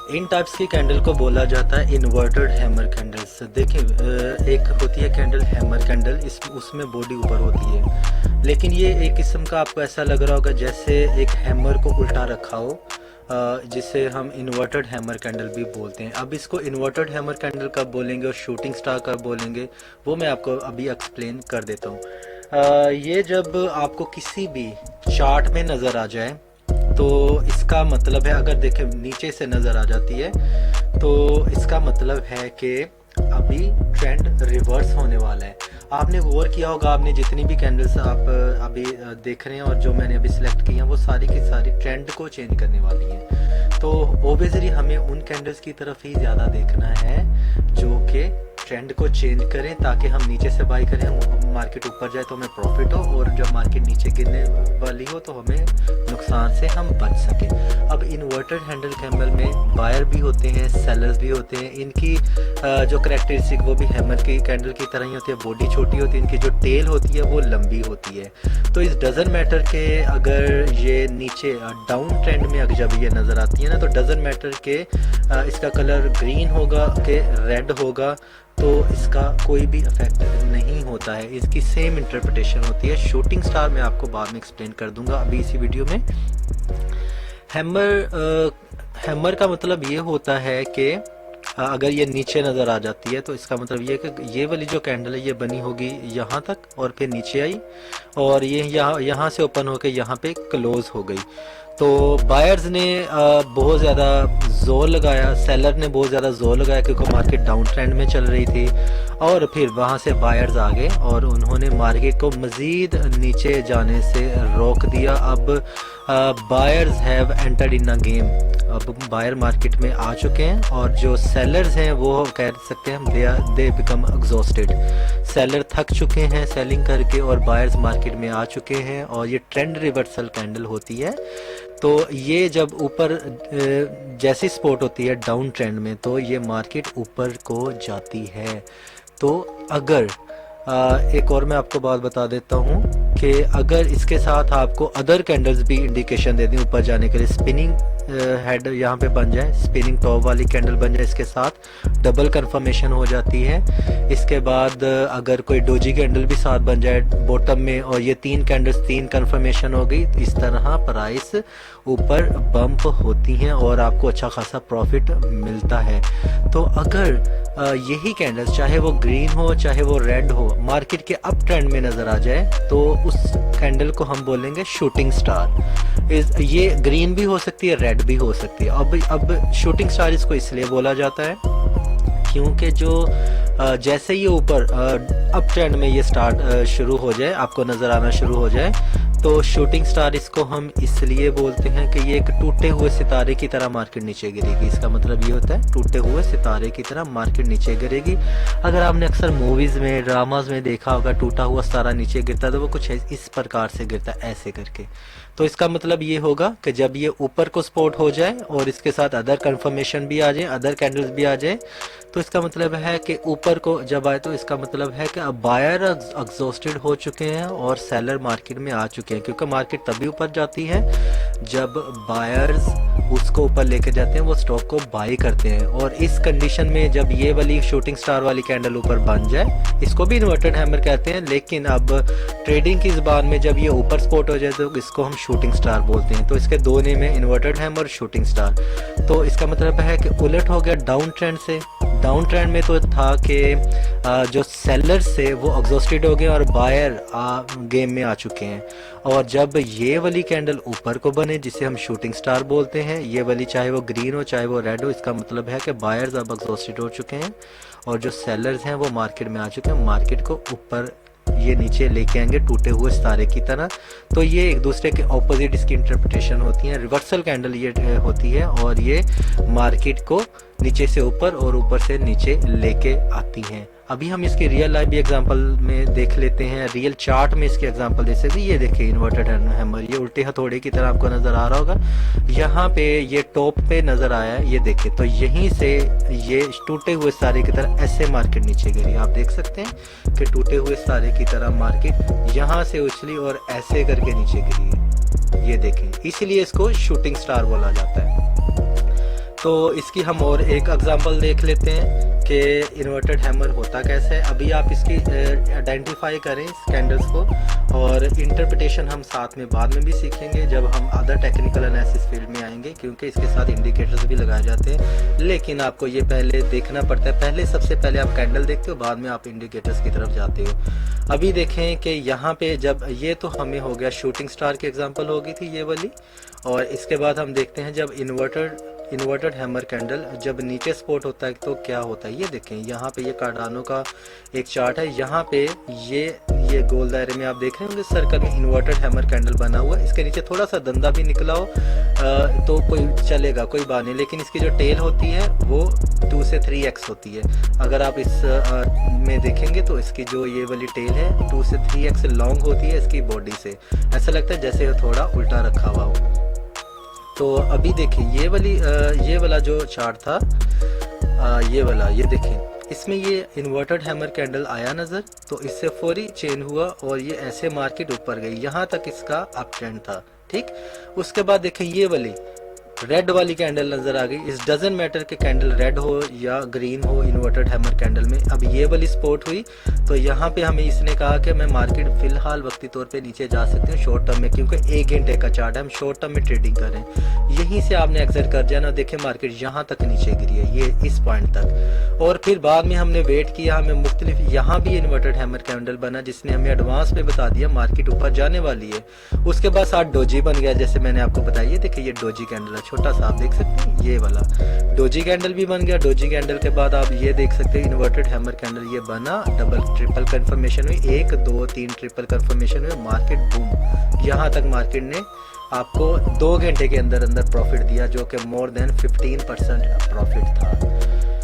इन types की candle को बोला जाता है इन्वर्टेड हैमर कैंडल्स। देखिए एक होती है कैंडल हैमर कैंडल, इस उसमें बॉडी ऊपर होती है, लेकिन ये एक किस्म का आपको ऐसा लग रहा होगा जैसे एक हैमर को उल्टा रखा हो, जिसे हम इन्वर्टेड हैमर कैंडल भी बोलते हैं। अब इसको इन्वर्टेड हैमर कैंडल कब बोलेंगे और शूटिंग स्टार कब बोलेंगे वो मैं आपको अभी एक्सप्लेन कर देता हूँ। ये जब आपको किसी भी चार्ट में नज़र आ जाए तो इसका मतलब है, अगर देखें नीचे से नज़र आ जाती है तो इसका मतलब है कि अभी ट्रेंड रिवर्स होने वाला है। आपने गौर किया होगा, आपने जितनी भी कैंडल्स आप अभी देख रहे हैं और जो मैंने अभी सिलेक्ट की हैं वो सारी की सारी ट्रेंड को चेंज करने वाली हैं। तो ओबियसली हमें उन कैंडल्स की तरफ ही ज़्यादा देखना है जो कि ट्रेंड को चेंज करें, ताकि हम नीचे से बाई करें, मार्केट ऊपर जाए तो हमें प्रॉफिट हो, और जब मार्केट नीचे गिरने वाली हो तो हमें नुकसान से हम बच सकें। अब इन्वर्टेड हैंडल कैंडल में बायर भी होते हैं, सेलर्स भी होते हैं। इनकी जो करेक्टरिस्टिक वो भी हैमर की कैंडल की तरह ही होती है, बॉडी छोटी होती है, इनकी जो टेल होती है वो लंबी होती है। तो इस डजन मैटर के अगर ये नीचे डाउन ट्रेंड में अगर जब ये नज़र आती है ना, तो डजन मैटर के इसका कलर ग्रीन होगा कि रेड होगा, तो इसका कोई भी इफेक्ट नहीं होता है। इसकी सेम इंटरप्रिटेशन होती है। शूटिंग स्टार मैं आपको बाद में एक्सप्लेन कर दूंगा अभी इसी वीडियो में। हैमर का मतलब ये होता है कि अगर ये नीचे नज़र आ जाती है तो इसका मतलब ये कि ये वाली जो कैंडल है ये बनी होगी यहाँ तक और फिर नीचे आई, और ये यहाँ से ओपन होकर यहाँ पे क्लोज हो गई। तो बायर्स ने बहुत ज़्यादा जोर लगाया, सेलर ने बहुत ज़्यादा जोर लगाया क्योंकि मार्केट डाउन ट्रेंड में चल रही थी, और फिर वहाँ से बायर्स आ गए और उन्होंने मार्केट को मज़ीद नीचे जाने से रोक दिया। अब buyers have entered in a game. अब बायर मार्केट में आ चुके हैं और जो सेलर्स हैं वो कह सकते हैं हम दे बिकम एग्जॉस्टेड। सेलर थक चुके हैं सेलिंग करके और बायर्स मार्केट में आ चुके हैं, और ये ट्रेंड रिवर्सल कैंडल होती है। तो ये जब ऊपर जैसी स्पोर्ट होती है डाउन ट्रेंड में तो ये मार्केट ऊपर को जाती है। तो अगर एक और मैं आपको बात बता देता हूँ कि अगर इसके साथ आपको अदर कैंडल्स भी इंडिकेशन दे दें ऊपर जाने के लिए, स्पिनिंग हेड यहाँ पे बन जाए, स्पिनिंग टॉप वाली कैंडल बन जाए, इसके साथ डबल कंफर्मेशन हो जाती है। इसके बाद अगर कोई डोजी कैंडल भी साथ बन जाए बॉटम में और ये तीन कैंडल्स तीन कंफर्मेशन हो गई, तो इस तरह प्राइस ऊपर बम्प होती हैं और आपको अच्छा खासा प्रॉफिट मिलता है। तो अगर यही कैंडल्स चाहे वो ग्रीन हो चाहे वो रेड हो मार्केट के अप ट्रेंड में नज़र आ जाए तो उस कैंडल को हम बोलेंगे शूटिंग स्टार। ये ग्रीन भी हो सकती है, रेड भी हो सकती है। अब शूटिंग स्टार इसको इसलिए बोला जाता है क्योंकि जो जैसे ये ऊपर अप ट्रेंड में ये स्टार्ट शुरू हो जाए, आपको नज़र आना शुरू हो जाए, तो शूटिंग स्टार इसको हम इसलिए बोलते हैं कि ये एक टूटे हुए सितारे की तरह मार्केट नीचे गिरेगी। इसका मतलब ये होता है टूटे हुए सितारे की तरह मार्केट नीचे गिरेगी। अगर आपने अक्सर मूवीज़ में ड्रामाज में देखा होगा टूटा हुआ सितारा नीचे गिरता है तो वो कुछ इस प्रकार से गिरता है, ऐसे करके। तो इसका मतलब ये होगा कि जब ये ऊपर को सपोर्ट हो जाए और इसके साथ अदर कंफर्मेशन भी आ जाए, अदर कैंडल्स भी आ जाए, तो इसका मतलब है कि ऊपर को जब आए तो इसका मतलब है कि अब बायर एग्जॉस्टेड हो चुके हैं और सेलर मार्केट में आ चुके हैं। क्योंकि मार्केट तभी ऊपर जाती है जब बायर्स उसको ऊपर लेके जाते हैं, वो स्टॉक को बाई करते हैं। और इस कंडीशन में जब ये वाली शूटिंग स्टार वाली कैंडल ऊपर बन जाए, इसको भी इन्वर्टेड हैमर कहते हैं, लेकिन अब ट्रेडिंग की ज़बान में जब ये ऊपर स्पोर्ट हो जाए तो इसको हम शूटिंग स्टार बोलते हैं। तो इसके दो नेम है, इन्वर्टेड हैमर और शूटिंग स्टार। तो इसका मतलब है कि उलट हो गया डाउन ट्रेंड से। डाउन ट्रेंड में तो था कि जो सेलर्स से वो एग्जॉस्टेड हो गए और बायर गेम में आ चुके हैं। और जब ये वाली कैंडल ऊपर को बने जिसे हम शूटिंग स्टार बोलते हैं, ये वाली चाहे वो ग्रीन हो चाहे वो रेड हो, इसका मतलब है कि बायर्स अब एग्जॉस्टेड हो चुके हैं और जो सेलर्स हैं वो मार्केट में आ चुके हैं, मार्केट को ऊपर ये नीचे लेके आएंगे टूटे हुए सितारे की तरह। तो ये एक दूसरे के ऑपोजिट इसकी इंटरप्रिटेशन होती है। रिवर्सल कैंडल ये होती है और ये मार्केट को नीचे से ऊपर और ऊपर से नीचे लेके आती हैं। अभी हम इसकी रियल लाइफ भी एग्जांपल में देख लेते हैं, रियल चार्ट में इसके एग्जांपल दे सकते हैं। ये देखिए इन्वर्टेड हैमर, ये उल्टे हथौड़े की तरह आपको नज़र आ रहा होगा। यहाँ पे ये टॉप पे नज़र आया है, ये देखिए। तो यहीं से ये टूटे हुए सितारे की तरह ऐसे मार्केट नीचे गिरी। आप देख सकते हैं कि टूटे हुए सितारे की तरह मार्केट यहाँ से उछली और ऐसे करके नीचे गिरी है, ये देखें। इसीलिए इसको शूटिंग स्टार बोला जाता है। तो इसकी हम और एक एग्जांपल देख लेते हैं कि इन्वर्टेड हैमर होता कैसे है। अभी आप इसकी आइडेंटिफाई करें इस कैंडल्स को, और इंटरप्रिटेशन हम साथ में बाद में भी सीखेंगे जब हम अदर टेक्निकल एनालिसिस फील्ड में आएंगे, क्योंकि इसके साथ इंडिकेटर्स भी लगाए जाते हैं। लेकिन आपको ये पहले देखना पड़ता है, पहले सबसे पहले आप कैंडल देखते हो, बाद में आप इंडिकेटर्स की तरफ जाते हो। अभी देखें कि यहाँ पे जब ये तो हमें हो गया शूटिंग स्टार की एग्जांपल होगी थी ये वाली, और इसके बाद हम देखते हैं जब इन्वर्टेड हैमर कैंडल जब नीचे स्पॉट होता है तो क्या होता है। ये देखें यहाँ पे ये कार्डानो का एक चार्ट है, यहाँ पे ये गोल दायरे में आप देख रहे होंगे सर्कल में इन्वर्टेड हैमर कैंडल बना हुआ है। इसके नीचे थोड़ा सा धंधा भी निकला हो तो कोई चलेगा, कोई बात नहीं, लेकिन इसकी जो टेल होती है वो 2 से 3x होती है। अगर आप इस में देखेंगे तो इसकी जो ये वाली टेल है 2 से 3x लॉन्ग होती है इसकी बॉडी से, ऐसा लगता है जैसे थोड़ा उल्टा रखा हुआ हो। तो अभी देखिए ये वाला जो चार्ट था, ये वाला, ये देखें इसमें ये इन्वर्टेड हैमर कैंडल आया नज़र, तो इससे फौरी चेन हुआ और ये ऐसे मार्केट ऊपर गई, यहाँ तक इसका अप ट्रेंड था, ठीक। उसके बाद देखें ये वाली रेड वाली कैंडल नजर आ गई। इस डजन मैटर के कैंडल रेड हो या ग्रीन हो इन्वर्टेड हैमर कैंडल में। अब ये वाली स्पॉट हुई तो यहाँ पे हमें इसने कहा कि मैं मार्केट फिलहाल वक्ती तौर पे नीचे जा सकते हैं शॉर्ट टर्म में, क्योंकि 1 घंटे का चार्ट है, हम शॉर्ट टर्म में ट्रेडिंग करें। यहीं से आपने एग्जिट कर जाना। देखें मार्केट यहाँ तक नीचे गिरी है, ये इस पॉइंट तक, और फिर बाद में हमने वेट किया, हमें मुख्तलिफ यहाँ भी इन्वर्टेड हैमर कैंडल बना जिसने हमें एडवांस में बता दिया मार्केट ऊपर जाने वाली है। उसके बाद साथ डोजी बन गया, जैसे मैंने आपको बताया। देखिए ये डोजी कैंडल है, छोटा सा आप देख सकते हैं, ये वाला डोजी कैंडल भी बन गया। डोजी कैंडल के बाद आप ये देख सकते हैं इन्वर्टेड हैमर कैंडल ये बना, डबल ट्रिपल कंफर्मेशन हुई, 1 2 3 ट्रिपल कंफर्मेशन हुई, मार्केट बूम, यहाँ तक मार्केट ने आपको 2 घंटे के अंदर अंदर प्रॉफिट दिया, जो कि मोर देन 15% प्रॉफिट था।